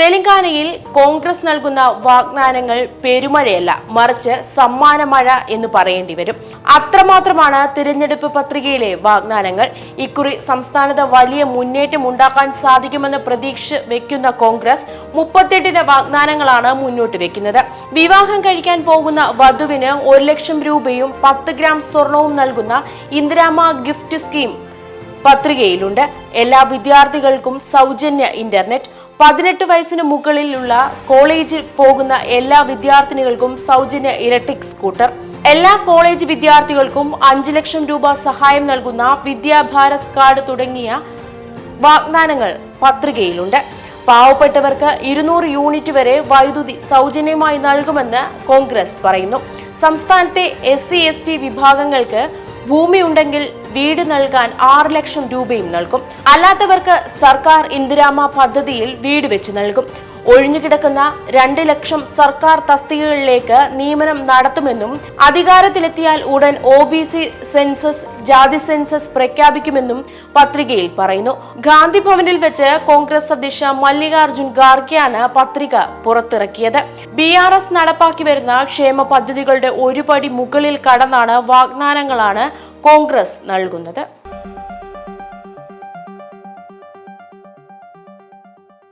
തെലങ്കാനയിൽ കോൺഗ്രസ് നൽകുന്ന വാഗ്ദാനങ്ങൾ പെരുമഴയല്ല, മറിച്ച് സമ്മാനമഴ എന്ന് പറയേണ്ടി വരും. അത്രമാത്രമാണ് തിരഞ്ഞെടുപ്പ് പത്രികയിലെ വാഗ്ദാനങ്ങൾ. ഇക്കുറി സംസ്ഥാനത്ത് വലിയ മുന്നേറ്റം ഉണ്ടാക്കാൻ സാധിക്കുമെന്ന് പ്രതീക്ഷ വെക്കുന്ന കോൺഗ്രസ് 38 വാഗ്ദാനങ്ങളാണ് മുന്നോട്ട് വെക്കുന്നത്. വിവാഹം കഴിക്കാൻ പോകുന്ന വധുവിന് 1 ലക്ഷം രൂപയും 10 ഗ്രാം സ്വർണവും നൽകുന്ന ഇന്ദിരാമ ഗിഫ്റ്റ് സ്കീം പത്രികയിലുണ്ട്. എല്ലാ വിദ്യാർത്ഥികൾക്കും സൗജന്യ ഇന്റർനെറ്റ്, 18 വയസ്സിന് മുകളിലുള്ള കോളേജിൽ പോകുന്ന എല്ലാ വിദ്യാർത്ഥിനികൾക്കും സൗജന്യ ഇലക്ട്രിക് സ്കൂട്ടർ, എല്ലാ കോളേജ് വിദ്യാർത്ഥികൾക്കും 5 ലക്ഷം രൂപ സഹായം നൽകുന്ന വിദ്യാഭാരത് കാർഡ് തുടങ്ങിയ വാഗ്ദാനങ്ങൾ പത്രികയിലുണ്ട്. പാവപ്പെട്ടവർക്ക് 200 യൂണിറ്റ് വരെ വൈദ്യുതി സൗജന്യമായി നൽകുമെന്ന് കോൺഗ്രസ് പറയുന്നു. സംസ്ഥാനത്തെ SC/ST വിഭാഗങ്ങൾക്ക് ഭൂമി ഉണ്ടെങ്കിൽ വീട് നൽകാൻ 6 ലക്ഷം രൂപയും നൽകും. അല്ലാത്തവർക്ക് സർക്കാർ ഇന്ദിരാമ പദ്ധതിയിൽ വീട് വെച്ച് നൽകും. ഒഴിഞ്ഞുകിടക്കുന്ന 2 ലക്ഷം സർക്കാർ തസ്തികകളിലേക്ക് നിയമനം നടത്തുമെന്നും അധികാരത്തിലെത്തിയാൽ ഉടൻ OBC സെൻസസ്, ജാതി സെൻസസ് പ്രഖ്യാപിക്കുമെന്നും പത്രികയിൽ പറയുന്നു. ഗാന്ധി ഭവനിൽ വെച്ച് കോൺഗ്രസ് അധ്യക്ഷ മല്ലികാർജുൻ ഖാർഗെയാണ് പത്രിക പുറത്തിറക്കിയത്. BRS നടപ്പാക്കി വരുന്ന ക്ഷേമ പദ്ധതികളുടെ ഒരു പടി മുകളിൽ കടന്നാണ് വാഗ്ദാനങ്ങളാണ് കോൺഗ്രസ് നൽകുന്നത്.